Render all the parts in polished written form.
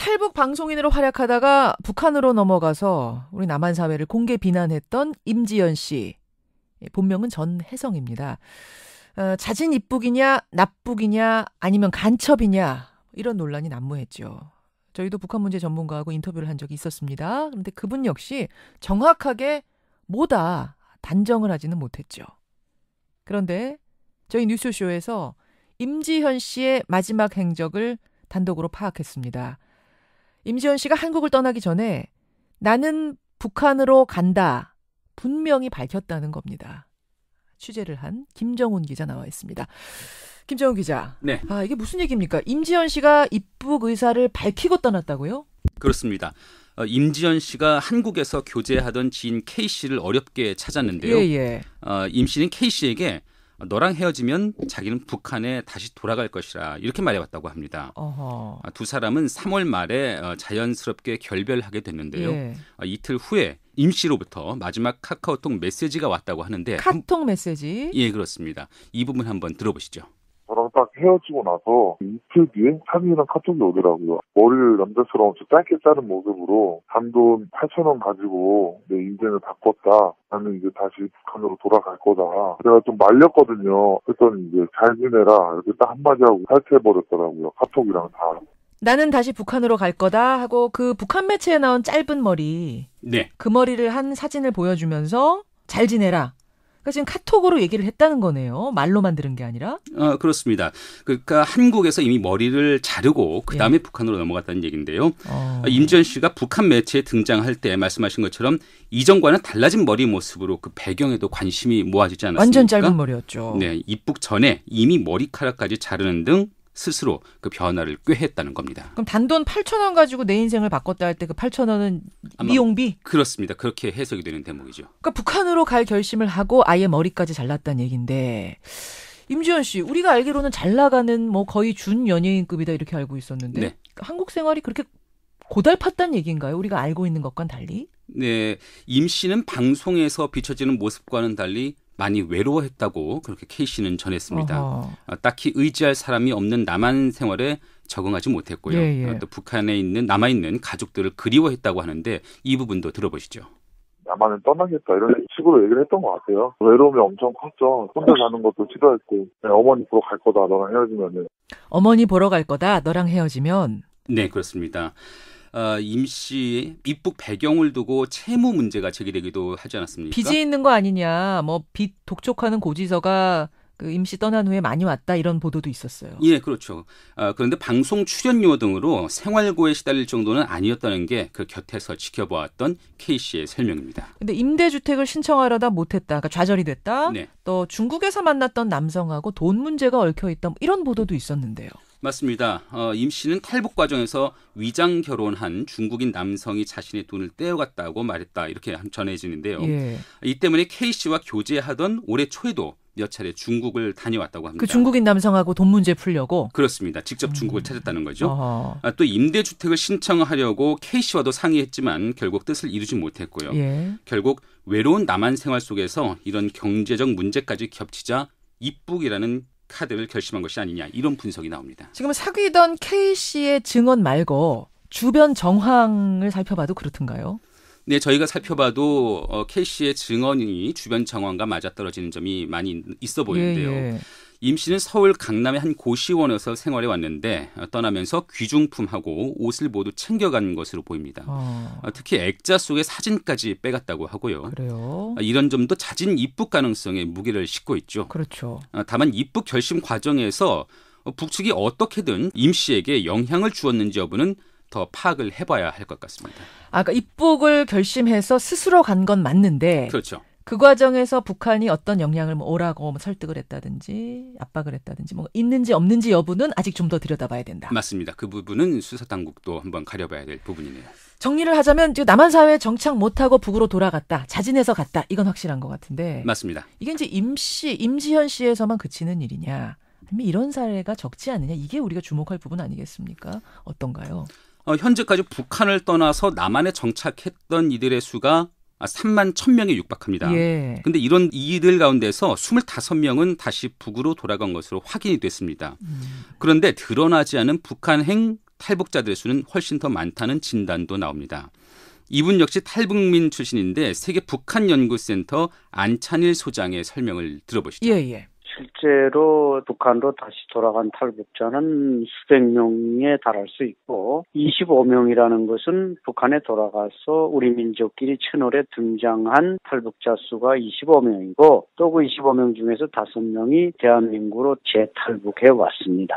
탈북 방송인으로 활약하다가 북한으로 넘어가서 우리 남한 사회를 공개 비난했던 임지연 씨. 본명은 전혜성입니다. 자진 입북이냐 납북이냐 아니면 간첩이냐 이런 논란이 난무했죠. 저희도 북한 문제 전문가하고 인터뷰를 한 적이 있었습니다. 그런데 그분 역시 정확하게 뭐다 단정을 하지는 못했죠. 그런데 저희 뉴스쇼에서 임지연 씨의 마지막 행적을 단독으로 파악했습니다. 임지연 씨가 한국을 떠나기 전에 나는 북한으로 간다 분명히 밝혔다는 겁니다. 취재를 한 김정훈 기자 나와 있습니다. 김정훈 기자. 네. 이게 무슨 얘기입니까? 임지연 씨가 입북 의사를 밝히고 떠났다고요? 그렇습니다. 임지연 씨가 한국에서 교제하던 지인 K 씨를 어렵게 찾았는데요. 예. 임 씨는 K 씨에게 너랑 헤어지면 자기는 북한에 다시 돌아갈 것이라 이렇게 말해왔다고 합니다. 어허. 두 사람은 3월 말에 자연스럽게 결별하게 됐는데요. 예. 이틀 후에 임 씨로부터 마지막 카카오톡 메시지가 왔다고 하는데 카톡 메시지? 예, 그렇습니다. 이 부분 한번 들어보시죠. 저랑 딱 헤어지고 나서 이틀 뒤에 사진이랑 카톡이 오더라고요. 머리를 남자처럼 짧게 자른 모습으로 단돈 8,000원 가지고 내 인생을 바꿨다. 나는 이제 다시 북한으로 돌아갈 거다. 제가 좀 말렸거든요. 그랬더니 이제 잘 지내라 이렇게 딱 한마디 하고 탈퇴해버렸더라고요. 카톡이랑 다. 나는 다시 북한으로 갈 거다 하고 그 북한 매체에 나온 짧은 머리. 네. 그 머리를 한 사진을 보여주면서 잘 지내라. 그러니까 지금 카톡으로 얘기를 했다는 거네요. 말로만 들은 게 아니라. 그렇습니다. 그러니까 한국에서 이미 머리를 자르고 그다음에 북한으로 넘어갔다는 얘기인데요. 임지연 씨가 북한 매체에 등장할 때 말씀하신 것처럼 이전과는 달라진 머리 모습으로 그 배경에도 관심이 모아지지 않았습니까? 완전 짧은 머리였죠. 네, 입북 전에 이미 머리카락까지 자르는 등 스스로 그 변화를 꾀했다는 겁니다. 그럼 단돈 8,000원 가지고 내 인생을 바꿨다 할 때 그 8,000원은 미용비? 그렇습니다. 그렇게 해석이 되는 대목이죠. 그러니까 북한으로 갈 결심을 하고 아예 머리까지 잘랐다는 얘기인데 임지연 씨, 우리가 알기로는 잘 나가는 뭐 거의 준 연예인급이다 이렇게 알고 있었는데 네. 한국 생활이 그렇게 고달팠다는 얘기인가요? 우리가 알고 있는 것과는 달리? 네, 임 씨는 방송에서 비춰지는 모습과는 달리 많이 외로워했다고 그렇게 K 씨는 전했습니다. 딱히 의지할 사람이 없는 남한 생활에 적응하지 못했고요. 예. 또 북한에 있는 남아있는 가족들을 그리워했다고 하는데 이 부분도 들어보시죠. 남한을 떠나겠다 이런 식으로 얘기를 했던 것 같아요. 외로움이 엄청 컸죠. 혼자 가는 것도 싫어했고 어머니 보러 갈 거다 너랑 헤어지면은. 어머니 보러 갈 거다 너랑 헤어지면. 네, 그렇습니다. 임 씨 입북 배경을 두고 채무 문제가 제기되기도 하지 않았습니까? 빚이 있는 거 아니냐. 뭐 빚 독촉하는 고지서가 그 임 씨 떠난 후에 많이 왔다 이런 보도도 있었어요. 예, 그렇죠. 그런데 방송 출연료 등으로 생활고에 시달릴 정도는 아니었다는 게 그 곁에서 지켜보았던 K 씨의 설명입니다. 근데 임대주택을 신청하려다 못했다. 그러니까 좌절이 됐다. 네. 또 중국에서 만났던 남성하고 돈 문제가 얽혀있다. 이런 보도도 있었는데요. 맞습니다. 임 씨는 탈북 과정에서 위장 결혼한 중국인 남성이 자신의 돈을 떼어갔다고 말했다. 이렇게 전해지는데요. 예. 이 때문에 K 씨와 교제하던 올해 초에도 몇 차례 중국을 다녀왔다고 합니다. 그 중국인 남성하고 돈 문제 풀려고? 그렇습니다. 직접 중국을 찾았다는 거죠. 어허. 또 임대주택을 신청하려고 K 씨와도 상의했지만 결국 뜻을 이루지 못했고요. 예. 결국 외로운 남한 생활 속에서 이런 경제적 문제까지 겹치자 입북이라는 카드를 결심한 것이 아니냐 이런 분석이 나옵니다. 지금 사귀던 K 씨의 증언 말고 주변 정황을 살펴봐도 그렇던가요? 네, 저희가 살펴봐도 K 씨의 증언이 주변 정황과 맞아떨어지는 점이 많이 있어 보이는데요. 예. 임 씨는 서울 강남의 한 고시원에서 생활해 왔는데 떠나면서 귀중품하고 옷을 모두 챙겨간 것으로 보입니다. 특히 액자 속에 사진까지 빼갔다고 하고요. 그래요? 이런 점도 자진 입북 가능성에 무게를 싣고 있죠. 그렇죠. 다만 입북 결심 과정에서 북측이 어떻게든 임 씨에게 영향을 주었는지 여부는 더 파악을 해봐야 할 것 같습니다. 그러니까 입북을 결심해서 스스로 간 건 맞는데 그렇죠. 그 과정에서 북한이 어떤 영향을 오라고 설득을 했다든지 압박을 했다든지 뭐 있는지 없는지 여부는 아직 좀 더 들여다봐야 된다. 맞습니다. 그 부분은 수사당국도 한번 가려봐야 될 부분이네요. 정리를 하자면 지금 남한 사회에 정착 못하고 북으로 돌아갔다. 자진해서 갔다. 이건 확실한 것 같은데. 맞습니다. 이게 이제 임지연 씨에서만 그치는 일이냐. 아니면 이런 사례가 적지 않느냐. 이게 우리가 주목할 부분 아니겠습니까? 어떤가요? 현재까지 북한을 떠나서 남한에 정착했던 이들의 수가 3만 1,000명에 육박합니다. 예. 그런데 이런 이들 가운데서 25명은 다시 북으로 돌아간 것으로 확인이 됐습니다. 그런데 드러나지 않은 북한행 탈북자들의 수는 훨씬 더 많다는 진단도 나옵니다. 이분 역시 탈북민 출신인데 세계 북한연구센터 안찬일 소장의 설명을 들어보시죠. 예. 실제로 북한으로 다시 돌아간 탈북자는 수백 명에 달할 수 있고 25명이라는 것은 북한에 돌아가서 우리 민족끼리 채널에 등장한 탈북자 수가 25명이고 또 그 25명 중에서 5명이 대한민국으로 재탈북해 왔습니다.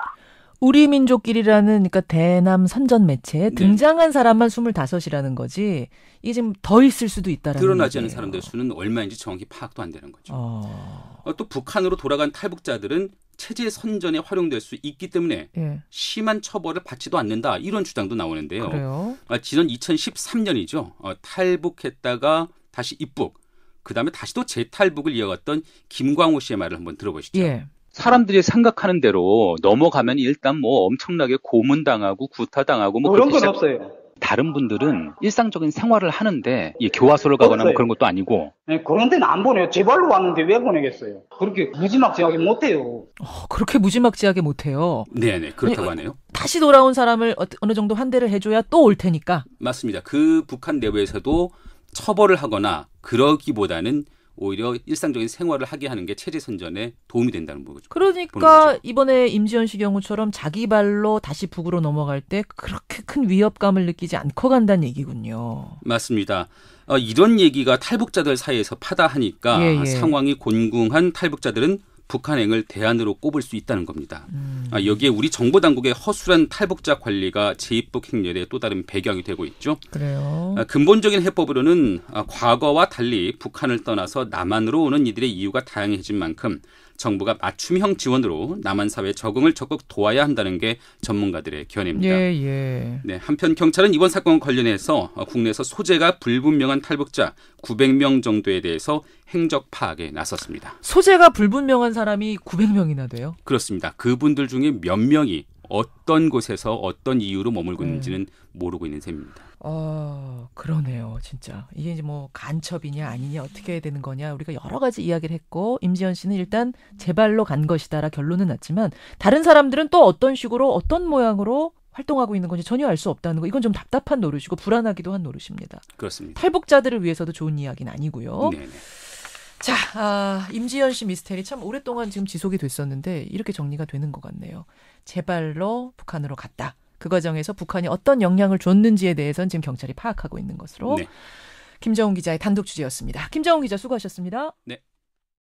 우리 민족끼리라는 그러니까 대남 선전 매체에 등장한 사람만 25이라는 거지. 이게 지금 더 있을 수도 있다라는 드러나지 얘기예요. 않은 사람들 수는 얼마인지 정확히 파악도 안 되는 거죠. 또 북한으로 돌아간 탈북자들은 체제 선전에 활용될 수 있기 때문에 심한 처벌을 받지도 않는다. 이런 주장도 나오는데요. 그래요? 지난 2013년이죠. 탈북했다가 다시 입북, 그다음에 다시 또 재탈북을 이어갔던 김광호 씨의 말을 한번 들어보시죠. 예. 사람들이 생각하는 대로 넘어가면 일단 뭐 엄청나게 고문당하고 구타당하고 뭐 그런 건 없어요. 다른 분들은 일상적인 생활을 하는데 교화소를 가거나 뭐 그런 것도 아니고. 네, 그런 데는 안 보내요. 제 발로 왔는데 왜 보내겠어요. 그렇게 무지막지하게 못해요. 그렇게 무지막지하게 못해요. 네네, 그렇다고 하네요. 다시 돌아온 사람을 어느 정도 환대를 해줘야 또 올 테니까. 맞습니다. 그 북한 내부에서도 처벌을 하거나 그러기보다는 오히려 일상적인 생활을 하게 하는 게 체제 선전에 도움이 된다는 거죠. 그러니까 이번에 임지연 씨 경우처럼 자기 발로 다시 북으로 넘어갈 때 그렇게 큰 위협감을 느끼지 않고 간다는 얘기군요. 맞습니다. 이런 얘기가 탈북자들 사이에서 파다하니까 상황이 곤궁한 탈북자들은 북한행을 대안으로 꼽을 수 있다는 겁니다. 여기에 우리 정보당국의 허술한 탈북자 관리가 재입북 행렬의 또 다른 배경이 되고 있죠. 그래요. 근본적인 해법으로는 과거와 달리 북한을 떠나서 남한으로 오는 이들의 이유가 다양해진 만큼 정부가 맞춤형 지원으로 남한 사회 적응을 적극 도와야 한다는 게 전문가들의 견해입니다. 네, 한편 경찰은 이번 사건 관련해서 국내에서 소재가 불분명한 탈북자 900명 정도에 대해서 행적 파악에 나섰습니다. 소재가 불분명한 사람이 900명이나 돼요? 그렇습니다. 그분들 중에 몇 명이 어떤 곳에서 어떤 이유로 머물고 있는지는 모르고 있는 셈입니다. 그러네요, 진짜. 이게 이제 뭐 간첩이냐 아니냐 어떻게 해야 되는 거냐 우리가 여러 가지 이야기를 했고 임지연 씨는 일단 제 발로 간 것이다라 결론은 났지만 다른 사람들은 또 어떤 식으로 어떤 모양으로 활동하고 있는 건지 전혀 알 수 없다는 거. 이건 좀 답답한 노릇이고 불안하기도 한 노릇입니다. 그렇습니다. 탈북자들을 위해서도 좋은 이야기는 아니고요. 네네. 자, 임지연 씨 미스테리 참 오랫동안 지금 지속이 됐었는데 이렇게 정리가 되는 것 같네요. 제 발로 북한으로 갔다. 그 과정에서 북한이 어떤 영향을 줬는지에 대해서는 지금 경찰이 파악하고 있는 것으로. 김정훈 기자의 단독 취재였습니다. 김정훈 기자 수고하셨습니다. 네.